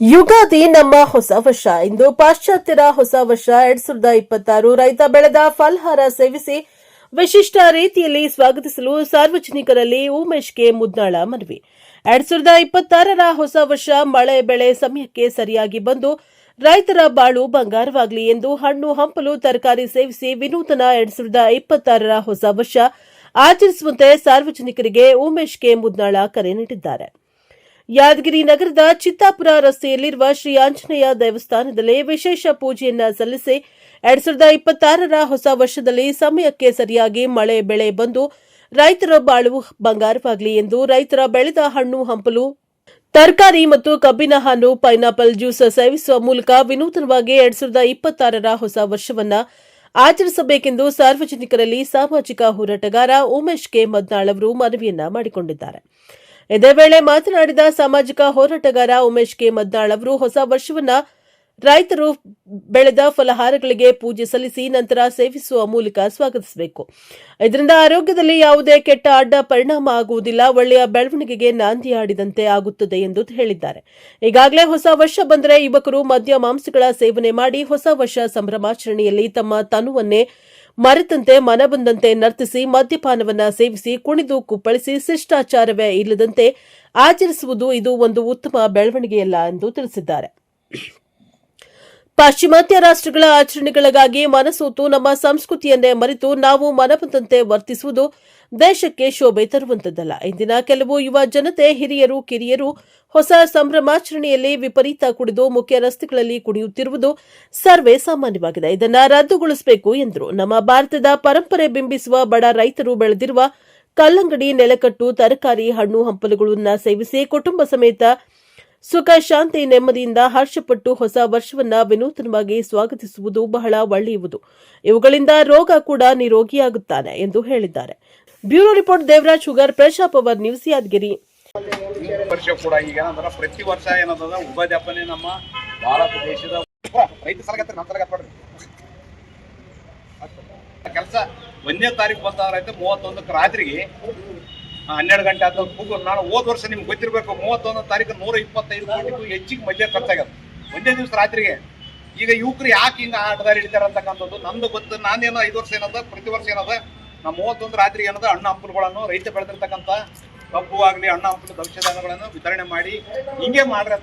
ಯುಗಾದಿ ನಮ್ಮ ಹೊಸ ವರ್ಷ. ಇಂದು ಪಾಶ್ಚಾತ್ಯರ ಹೊಸ ವರ್ಷ 2026 ರೈತ ಬೆಳೆದ ಫಲಹಾರ ಸೇವಿಸಿ ವಿಶಿಷ್ಟ ರೀತಿಯಲ್ಲಿ ಸ್ವಾಗತಿಸಲು ಸಾರ್ವಜನಿಕರಲ್ಲಿ ಉಮೇಶ್ಗೆ ಮುದ್ನಾಳ ಮನವಿ. 2026ರ ಹೊಸ ವರ್ಷ ಮಳೆ ಬೆಳೆ ಸಮಯಕ್ಕೆ ಸರಿಯಾಗಿ ಬಂದು ರೈತರ ಬಾಳು ಬಂಗಾರವಾಗಲಿ ಎಂದು ಹಣ್ಣು ಹಂಪಲು ತರಕಾರಿ ಸೇವಿಸಿ ವಿನೂತನ 2026ರ ಹೊಸ ವರ್ಷ ಆಚರಿಸುವಂತೆ ಸಾರ್ವಜನಿಕರಿಗೆ ಉಮೇಶ್ಗೆ ಮುದ್ನಾಳ ಕರೆ ನೀಡಿದ್ದಾರೆ. ಯಾದಗಿರಿ ನಗರದ ಚಿತ್ತಾಪುರ ರಸ್ತೆಯಲ್ಲಿರುವ ಶ್ರೀ ಆಂಜನೇಯ ದೇವಸ್ಥಾನದಲ್ಲಿ ವಿಶೇಷ ಪೂಜೆಯನ್ನ ಸಲ್ಲಿಸಿ 2026ರ ಹೊಸ ವರ್ಷದಲ್ಲಿ ಸಮಯಕ್ಕೆ ಸರಿಯಾಗಿ ಮಳೆ ಬೆಳೆ ಬಂದು ರೈತರ ಬಾಳು ಬಂಗಾರವಾಗಲಿ ಎಂದು ರೈತರ ಬೆಳೆದ ಹಣ್ಣು ಹಂಪಲು ತರಕಾರಿ ಮತ್ತು ಕಬ್ಬಿನ ಹಣ್ಣು ಪೈನಾಪಲ್ ಜ್ಯೂಸ್ ಸೇವಿಸುವ ಮೂಲಕ ವಿನೂತನವಾಗಿ 2026ರ ಹೊಸ ವರ್ಷವನ್ನ ಆಚರಿಸಬೇಕೆಂದು ಸಾರ್ವಜನಿಕರಲ್ಲಿ ಸಾಮಾಜಿಕ ಹೋರಾಟಗಾರ ಉಮೇಶ್ ಕೆ ಮದ್ನಾಳ್ ಅವರು ಮನವಿಯನ್ನ ಮಾಡಿಕೊಂಡಿದ್ದಾರೆ. ಇದೇ ವೇಳೆ ಮಾತನಾಡಿದ ಸಾಮಾಜಿಕ ಹೋರಾಟಗಾರ ಉಮೇಶ್ ಕೆ ಮದ್ನಾಳ್ ಅವರು ಹೊಸ ವರ್ಷವನ್ನ ರೈತರು ಬೆಳೆದ ಫಲಹಾರಗಳಿಗೆ ಪೂಜೆ ಸಲ್ಲಿಸಿ ನಂತರ ಸೇವಿಸುವ ಮೂಲಕ ಸ್ವಾಗತಿಸಬೇಕು. ಇದರಿಂದ ಆರೋಗ್ಯದಲ್ಲಿ ಯಾವುದೇ ಕೆಟ್ಟ ಅಡ್ಡ ಪರಿಣಾಮ ಆಗುವುದಿಲ್ಲ, ಒಳ್ಳೆಯ ಬೆಳವಣಿಗೆಗೆ ನಾಂದಿ ಆಡಿದಂತೆ ಆಗುತ್ತದೆ ಎಂದು ಹೇಳಿದ್ದಾರೆ. ಈಗಾಗಲೇ ಹೊಸ ವರ್ಷ ಬಂದರೆ ಯುವಕರು ಮದ್ಯ ಮಾಂಸಗಳ ಸೇವನೆ ಮಾಡಿ ಹೊಸ ವರ್ಷ ಸಂಭ್ರಮಾಚರಣೆಯಲ್ಲಿ ತಮ್ಮ ತನುವನ್ನೇ ಮರೆತಂತೆ ಮನಬಂದಂತೆ ನರ್ತಿಸಿ ಮದ್ಯಪಾನವನ್ನ ಸೇವಿಸಿ ಕುಣಿದು ಕುಪ್ಪಳಿಸಿ ಶಿಷ್ಟಾಚಾರವೇ ಇಲ್ಲದಂತೆ ಆಚರಿಸುವುದು ಇದು ಒಂದು ಉತ್ತಮ ಬೆಳವಣಿಗೆಯಲ್ಲ ಎಂದು ತಿಳಿಸಿದ್ದಾರೆ. ಪಾಶ್ಚಿಮಾತ್ಯ ರಾಷ್ಟ್ರಗಳ ಆಚರಣೆಗಳಿಗಾಗಿ ಮನಸೋತು ನಮ್ಮ ಸಂಸ್ಕೃತಿಯನ್ನೇ ಮರೆತು ನಾವು ಮನಬಂದಂತೆ ವರ್ತಿಸುವುದು ದೇಶಕ್ಕೆ ಶೋಭೆ ತರುವಂತದ್ದಲ್ಲ. ಇಂದಿನ ಕೆಲವು ಯುವ ಜನತೆ ಹಿರಿಯರು ಕಿರಿಯರು ಹೊಸ ಸಂಭ್ರಮಾಚರಣೆಯಲ್ಲಿ ವಿಪರೀತ ಕುಡಿದು ಮುಖ್ಯ ರಸ್ತೆಗಳಲ್ಲಿ ಕುಣಿಯುತ್ತಿರುವುದು ಸರ್ವೇ ಸಾಮಾನ್ಯವಾಗಿದೆ. ಇದನ್ನು ರದ್ದುಗೊಳಿಸಬೇಕು ಎಂದರು. ನಮ್ಮ ಭಾರತದ ಪರಂಪರೆ ಬಿಂಬಿಸುವ ಬಡ ರೈತರು ಬೆಳೆದಿರುವ ಕಲ್ಲಂಗಡಿ ನೆಲಕಟ್ಟು ತರಕಾರಿ ಹಣ್ಣು ಹಂಪಲುಗಳನ್ನು ಸೇವಿಸಿ ಕುಟುಂಬ ಸಮೇತ ಸುಖ ಶಾಂತಿ ನೆಮ್ಮದಿಯಿಂದ ಹರ್ಷಪಟ್ಟು ಹೊಸ ವರ್ಷವನ್ನ ವಿನೂತನವಾಗಿ ಸ್ವಾಗತಿಸುವುದು ಬಹಳ ಒಳ್ಳೆಯುವುದು. ಇವುಗಳಿಂದ ರೋಗ ಕೂಡ ನಿರೋಗಿಯಾಗುತ್ತಾನೆ ಎಂದು ಹೇಳಿದ್ದಾರೆ. Bureau report Devaraj Shugar, Prajapower news, Yadagiri. ವರ್ಷ ಕೂಡ ಈಗ ಏನಂದ್ರೆ ಪ್ರತಿ ವರ್ಷ ಏನಂತಂದ್ರೆ ಉಗಾದಿ ಹಬ್ಬನೇ ನಮ್ಮ ಭಾರತ ದೇಶದ ರೈತ ಕೆಲಸ 1ನೇ ತಾರೀಕು ಬಂದಾರೈತೆ 31ಕ್ಕೆ ರಾತ್ರಿಗೆ 12 ಗಂಟೆ ಆದ ಕೂಗು. ನಾನು ಹೋದ ವರ್ಷ ನಿಮ್ಗೆ ಗೊತ್ತಿರಬೇಕು, 31 ತಾರೀಕು 125 ಕೋಟಿಗೂ ಹೆಚ್ಚಿಗೆ ಮದ್ಯ ಖರ್ಚಾಗದು 1ನೇ ದಿವಸ ರಾತ್ರಿಗೆ. ಈಗ ಯುವಕರು ಯಾಕೆ ಹಿಂಗೆ ಆಟದಾರಿ ಹಿಡಿತಾರೆ ಅಂತಕ್ಕಂಥದ್ದು ನಮ್ದು ಗೊತ್ತು. ನಾನೇನೋ 5 ವರ್ಷ ಏನದ ಪ್ರತಿ ವರ್ಷ ಏನದ ನಾವು 31 ರಾತ್ರಿಗೆ ಏನದ ಹಣ್ಣು ಹಂಪಲುಗಳನ್ನು ರೈತ ಬೆಳೆದಿರ್ತಕ್ಕಂಥ ಕಬ್ಬು ಆಗಲಿ ಹಣ್ಣು ಹಂಪಲು ಭವಿಷ್ಯಧಾನಗಳನ್ನು ವಿತರಣೆ ಮಾಡಿ ಹಿಂಗೆ ಮಾಡ್ರೆ